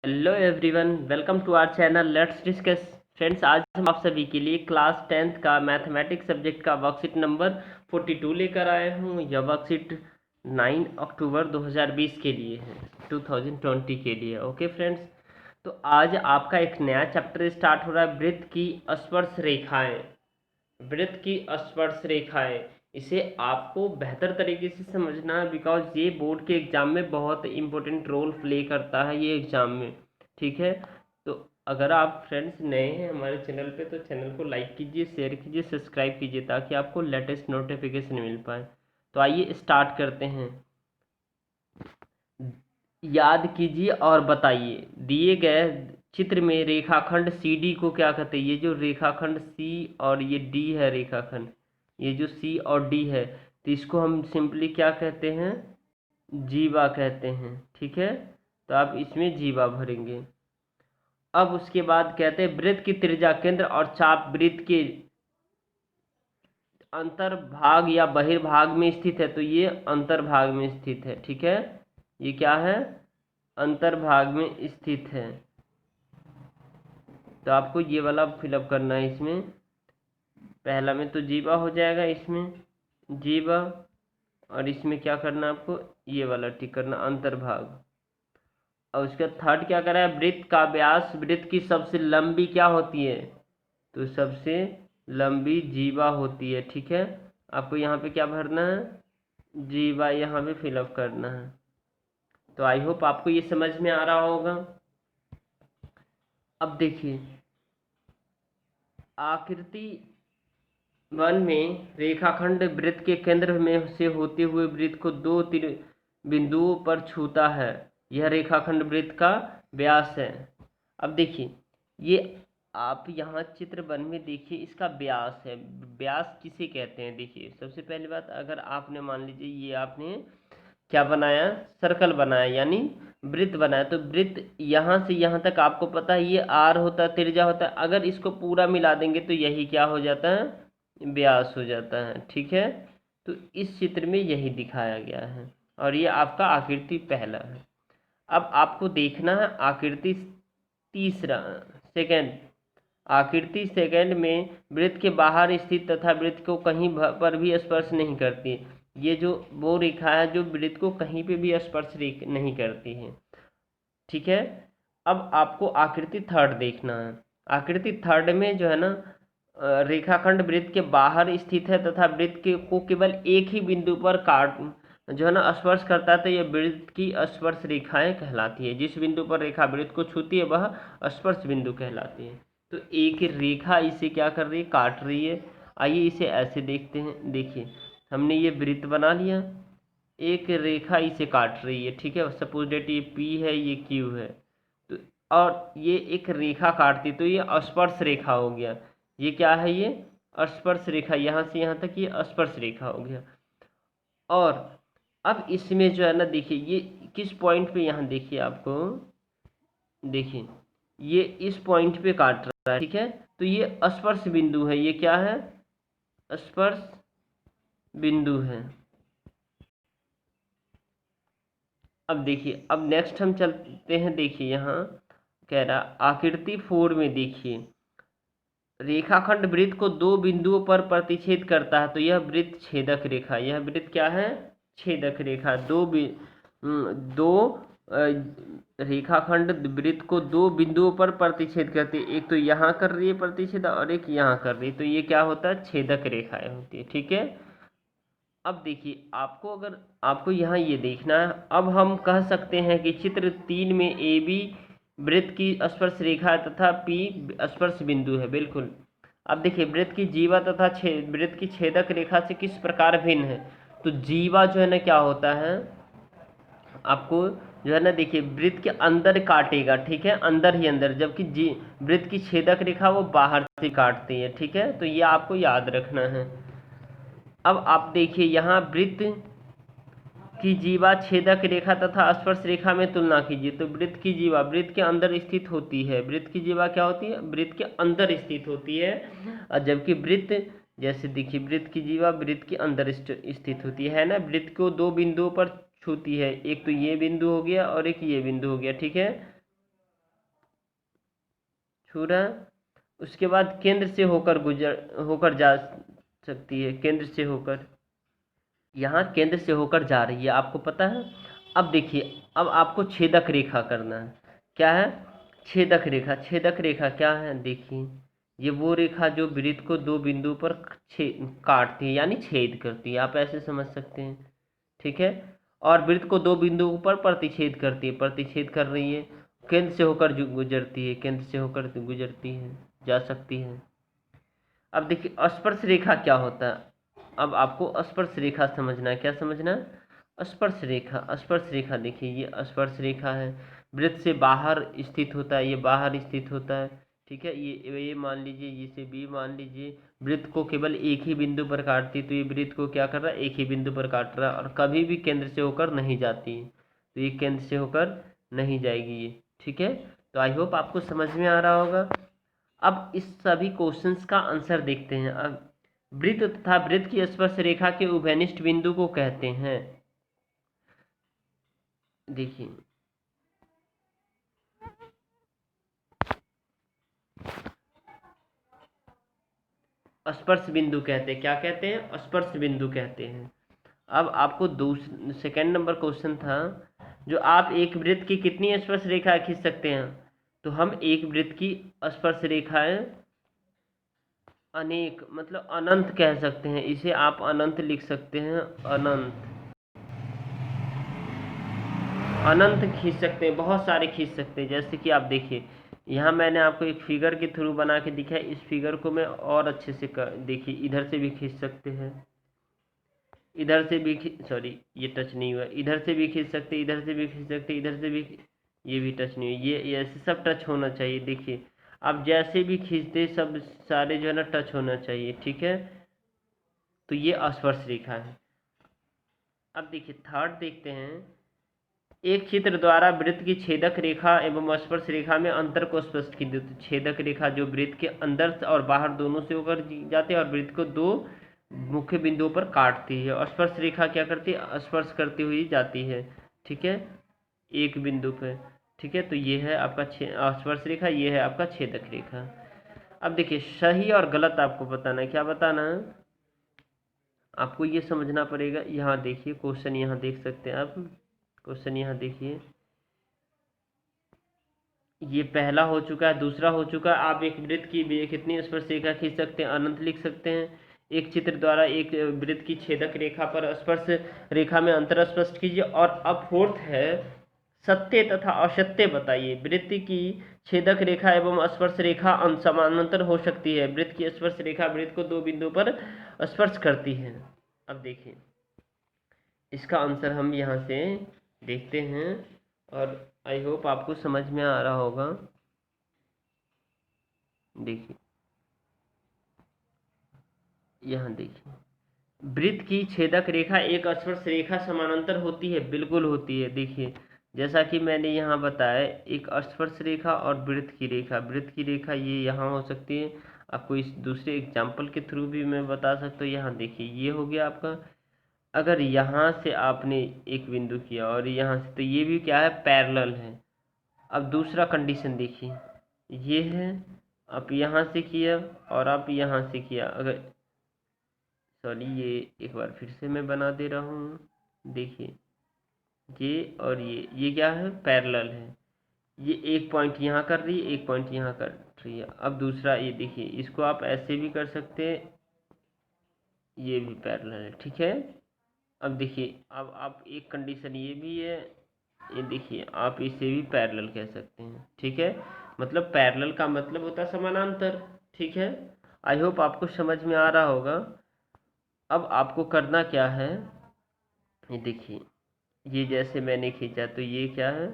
Hello everyone, welcome to our channel let's discuss. Friends, आज हम आप सभी के लिए क्लास 10th का मैथमेटिक्स सब्जेक्ट का वर्कशीट नंबर 42 लेकर आए हूँ। यह वर्कशीट 9 अक्टूबर 2020 के लिए है, 2020 के लिए। ओके फ्रेंड्स, तो आज आपका एक नया चैप्टर स्टार्ट हो रहा है, वृत्त की स्पर्श रेखाएं। वृत्त की स्पर्श रेखाएं, इसे आपको बेहतर तरीके से समझना है, बिकॉज ये बोर्ड के एग्जाम में बहुत इंपॉर्टेंट रोल प्ले करता है ये एग्जाम में। ठीक है, तो अगर आप फ्रेंड्स नए हैं हमारे चैनल पे तो चैनल को लाइक कीजिए, शेयर कीजिए, सब्सक्राइब कीजिए ताकि आपको लेटेस्ट नोटिफिकेशन मिल पाए। तो आइए स्टार्ट करते हैं। याद कीजिए और बताइए, दिए गए चित्र में रेखाखंड सी डी को क्या कहते हैं। ये जो रेखाखंड सी और ये डी है रेखाखंड, ये जो सी और डी है, तो इसको हम सिंपली क्या कहते हैं, जीवा कहते हैं। ठीक है, तो आप इसमें जीवा भरेंगे। अब उसके बाद कहते हैं वृत्त की त्रिज्या केंद्र और चाप वृत्त के अंतर्भाग या बहिर्भाग में स्थित है। तो ये अंतर्भाग में स्थित है। ठीक है, ये क्या है, अंतर्भाग में स्थित है। तो आपको ये वाला फिलअप करना है इसमें। पहला में तो जीवा हो जाएगा, इसमें जीवा, और इसमें क्या करना है आपको, ये वाला टिक करना, अंतर्भाग। और उसका थर्ड क्या करा है, वृत्त का व्यास वृत्त की सबसे लंबी क्या होती है, तो सबसे लंबी जीवा होती है। ठीक है, आपको यहाँ पे क्या भरना है, जीवा यहाँ पे फिलअप करना है। तो आई होप आपको ये समझ में आ रहा होगा। अब देखिए, आकृति 1 में रेखाखंड वृत्त के केंद्र में से होते हुए वृत्त को दो बिंदुओं पर छूता है। यह रेखाखंड वृत्त का व्यास है। अब देखिए, ये आप यहाँ चित्र 1 में देखिए, इसका व्यास है। व्यास किसे कहते हैं, देखिए सबसे पहली बात, अगर आपने मान लीजिए ये आपने क्या बनाया, सर्कल बनाया यानी वृत्त बनाया, तो वृत्त यहाँ से यहाँ तक आपको पता है ये आर होता है, त्रिज्या होता है। अगर इसको पूरा मिला देंगे तो यही क्या हो जाता है, व्यास हो जाता है। ठीक है, तो इस चित्र में यही दिखाया गया है और ये आपका आकृति पहला है। अब आपको देखना है आकृति तीसरा, सेकंड। आकृति सेकंड में वृत्त के बाहर स्थित तथा वृत्त को कहीं पर भी स्पर्श नहीं करती। ये जो वो रेखा है जो वृत्त को कहीं पे भी स्पर्श नहीं करती है। ठीक है, अब आपको आकृति थर्ड देखना है। आकृति थर्ड में जो है ना, रेखाखंड वृत्त के बाहर स्थित है तथा वृत्त के को केवल एक ही बिंदु पर काट जो है ना स्पर्श करता है, तो यह वृत्त की स्पर्श रेखाएं कहलाती है। जिस बिंदु पर रेखा वृत्त को छूती है वह स्पर्श बिंदु कहलाती है। तो एक रेखा इसे क्या कर रही है, काट रही है। आइए इसे ऐसे देखते हैं। देखिए, हमने ये वृत्त बना लिया, एक रेखा इसे काट रही है। ठीक है, सपोज डेट ये पी है, ये क्यू है, तो और ये एक रेखा काटती, तो ये स्पर्श रेखा हो गया। ये क्या है, ये स्पर्श रेखा, यहाँ से यहाँ तक ये स्पर्श रेखा हो गया। और अब इसमें जो है ना, देखिए ये किस पॉइंट पे, यहाँ देखिए आपको, देखिए ये इस पॉइंट पे काट रहा है। ठीक है, तो ये स्पर्श बिंदु है। ये क्या है, स्पर्श बिंदु है। अब देखिए, अब नेक्स्ट हम चलते हैं। देखिए यहाँ कह रहा आकृति 4 में देखिए, रेखाखंड वृत्त को दो बिंदुओं पर प्रतिच्छेद करता है। तो यह वृत्त छेदक रेखा, यह वृत्त क्या है, छेदक रेखा। दो रेखाखंड वृत्त को दो बिंदुओं पर प्रतिच्छेद करती है। एक तो यहाँ कर रही है प्रतिच्छेद और एक यहाँ कर रही है, तो ये क्या होता है, छेदक रेखाएं होती है। ठीक है, अब देखिए आपको, अगर आपको यहाँ ये देखना है, अब हम कह सकते हैं कि चित्र 3 में ए बी वृत्त की स्पर्श रेखा है तथा पी स्पर्श बिंदु है। बिल्कुल, अब देखिए वृत्त की जीवा तथा वृत्त की छेदक रेखा से किस प्रकार भिन्न है। तो जीवा जो है ना क्या होता है, आपको जो है ना, देखिए वृत्त के अंदर काटेगा। ठीक है, अंदर ही अंदर, जबकि जी वृत्त की छेदक रेखा वो बाहर से काटती है। ठीक है, तो ये आपको याद रखना है। अब आप देखिए यहाँ वृत्त की जीवा छेदक रेखा तथा स्पर्श रेखा में तुलना कीजिए। तो वृत्त की जीवा वृत्त के अंदर स्थित होती है। वृत्त की जीवा क्या होती है, वृत्त के अंदर स्थित होती है, और जबकि वृत्त, जैसे देखिए वृत्त की जीवा वृत्त के अंदर स्थित होती है ना। वृत्त को दो बिंदुओं पर छूती है, एक तो ये बिंदु हो गया और एक ये बिंदु हो गया। ठीक है, छू रहा है। उसके बाद केंद्र से होकर जा सकती है, केंद्र से होकर, यहाँ केंद्र से होकर जा रही है, आपको पता है। अब देखिए, अब आपको छेदक रेखा करना है। क्या है? छेदक रेखा। छेदक रेखा क्या है? देखिए, ये वो रेखा जो वृत्त को दो बिंदु पर काटती है, यानी छेद करती है, आप ऐसे समझ सकते हैं। ठीक है। और वृत्त को दो बिंदुओं पर प्रतिच्छेद करती है, प्रतिच्छेद कर रही है, केंद्र से होकर गुजरती है, केंद्र से होकर गुजरती है, जा सकती है। अब देखिए, स्पर्श रेखा क्या होता है। अब आपको स्पर्श रेखा समझना है। क्या समझना है? स्पर्श रेखा। स्पर्श रेखा देखिए, ये स्पर्श रेखा है, वृत्त से बाहर स्थित होता है, ये बाहर स्थित होता है। ठीक है। ये मान लीजिए, इसे बी मान लीजिए। वृत्त को केवल एक ही बिंदु पर काटती, तो ये वृत्त को क्या कर रहा है? एक ही बिंदु पर काट रहा है, और कभी भी केंद्र से होकर नहीं जाती, तो ये केंद्र से होकर नहीं जाएगी ये। ठीक है। तो आई होप आपको समझ में आ रहा होगा। अब इस सभी क्वेश्चंस का आंसर देखते हैं। अब वृत्त तथा वृत्त की स्पर्श रेखा के उभयनिष्ठ बिंदु को कहते हैं। देखिए, स्पर्श बिंदु कहते हैं। क्या कहते हैं? स्पर्श बिंदु कहते हैं। अब आपको सेकेंड नंबर क्वेश्चन था, जो आप एक वृत्त की कितनी स्पर्श रेखाएं खींच सकते हैं? तो हम एक वृत्त की स्पर्श रेखाएं अनेक, मतलब अनंत कह सकते हैं, इसे आप अनंत लिख सकते हैं। अनंत, अनंत खींच सकते हैं, बहुत सारे खींच सकते हैं। जैसे कि आप देखिए, यहाँ मैंने आपको एक फिगर के थ्रू बना के दिखाया, इस फिगर को मैं और अच्छे से देखिए, इधर से भी खींच सकते हैं, इधर से भी सॉरी, ये टच नहीं हुआ, इधर से भी खींच सकते, इधर से भी खींच सकते, इधर से भी, ये भी टच नहीं हुई, ये ऐसे सब टच होना चाहिए। देखिए, आप जैसे भी खींचते सब सारे जो है ना टच होना चाहिए। ठीक है। तो ये स्पर्श रेखा है। अब देखिए, थर्ड देखते हैं। एक चित्र द्वारा वृत्त की छेदक रेखा एवं स्पर्श रेखा में अंतर को स्पष्ट कीजिए। तो छेदक रेखा जो वृत्त के अंदर और बाहर दोनों से होकर जाते हैं, और वृत्त को दो मुख्य बिंदुओं पर काटती है, और स्पर्श रेखा क्या करती है? स्पर्श करती हुई जाती है। ठीक है, एक बिंदु पर। ठीक है। तो ये है आपका स्पर्श रेखा, ये है आपका छेदक रेखा। अब देखिए, सही और गलत आपको बताना है। क्या बताना है? आपको ये समझना पड़ेगा। यहाँ देखिए, क्वेश्चन यहाँ देख सकते हैं आप, क्वेश्चन यहाँ देखिए, ये पहला हो चुका है, दूसरा हो चुका है। आप एक वृत्त की कितनी स्पर्श रेखा खींच सकते हैं? अनंत लिख सकते हैं। एक चित्र द्वारा एक वृत्त की छेदक रेखा पर स्पर्श रेखा में अंतर स्पष्ट कीजिए। और अब फोर्थ है, सत्य तथा असत्य बताइए। वृत्त की छेदक रेखा एवं स्पर्श रेखा समानांतर हो सकती है। वृत्त की स्पर्श रेखा वृत्त को दो बिंदु पर स्पर्श करती है। अब देखिए, इसका आंसर हम यहाँ से देखते हैं, और आई होप आपको समझ में आ रहा होगा। देखिए, यहाँ देखिए, वृत्त की छेदक रेखा एक स्पर्श रेखा समानांतर होती है, बिल्कुल होती है। देखिए, जैसा कि मैंने यहाँ बताया, एक स्पर्श रेखा और वृत्त की रेखा, वृत्त की रेखा ये यहाँ हो सकती है। आपको इस दूसरे एग्जाम्पल के थ्रू भी मैं बता सकता हूँ। यहाँ देखिए, ये हो गया आपका, अगर यहाँ से आपने एक बिंदु किया और यहाँ से, तो ये भी क्या है? पैरेलल है। अब दूसरा कंडीशन देखिए, ये है, आप यहाँ से किया और आप यहाँ से किया, अगर सॉरी, ये एक बार फिर से मैं बना दे रहा हूँ। देखिए, ये और ये क्या है? पैरेलल है। ये एक पॉइंट यहाँ कर रही है, एक पॉइंट यहाँ कर रही है। अब दूसरा ये देखिए, इसको आप ऐसे भी कर सकते हैं, ये भी पैरेलल है। ठीक है। अब देखिए, अब आप एक कंडीशन ये भी है, ये देखिए, आप इसे भी पैरेलल कह सकते हैं। ठीक है। मतलब पैरेलल का मतलब होता है समानांतर। ठीक है। आई होप आपको समझ में आ रहा होगा। अब आपको करना क्या है, ये देखिए, ये जैसे मैंने खींचा, तो ये क्या है?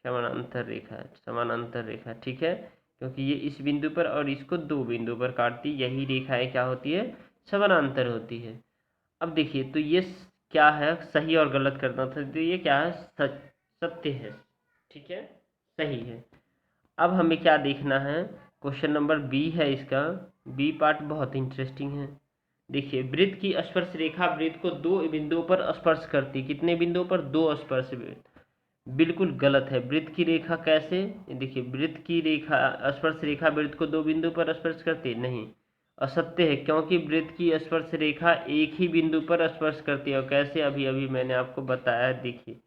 समानांतर रेखा है, समानांतर रेखा। ठीक है। क्योंकि ये इस बिंदु पर और इसको दो बिंदु पर काटती, यही रेखाएं क्या होती है? समानांतर होती है। अब देखिए, तो ये क्या है? सही और गलत करना था, तो ये क्या है? सत्य है। ठीक है, सही है। अब हमें क्या देखना है? क्वेश्चन नंबर बी है इसका। बी पार्ट बहुत इंटरेस्टिंग है। देखिए, वृत्त की स्पर्श रेखा वृत्त को दो बिंदुओं पर स्पर्श करती, कितने बिंदुओं पर? दो स्पर्श बिल्कुल गलत है। वृत्त की रेखा कैसे, देखिए वृत्त की रेखा, स्पर्श रेखा वृत्त को दो बिंदु पर स्पर्श करती है, नहीं, असत्य है, क्योंकि वृत्त की स्पर्श रेखा एक ही बिंदु पर स्पर्श करती है। और कैसे, अभी अभी मैंने आपको बताया, देखिए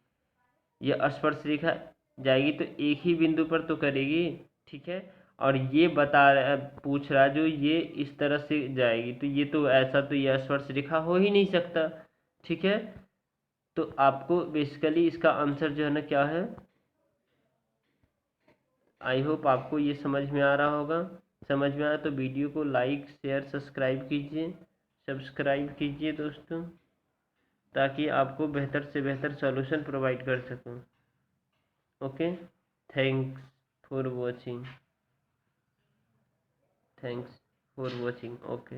ये स्पर्श रेखा जाएगी तो एक ही बिंदु पर तो करेगी, ठीक है। और ये पूछ रहा जो ये इस तरह से जाएगी, तो ये तो ऐसा, तो ये स्पर्श रेखा हो ही नहीं सकता, ठीक है। तो आपको बेसिकली इसका आंसर जो है ना क्या है, आई होप आपको ये समझ में आ रहा होगा। समझ में आया तो वीडियो को लाइक शेयर सब्सक्राइब कीजिए दोस्तों, ताकि आपको बेहतर से बेहतर सॉल्यूशन प्रोवाइड कर सकूं। Okay, thanks for watching, thanks for watching, okay.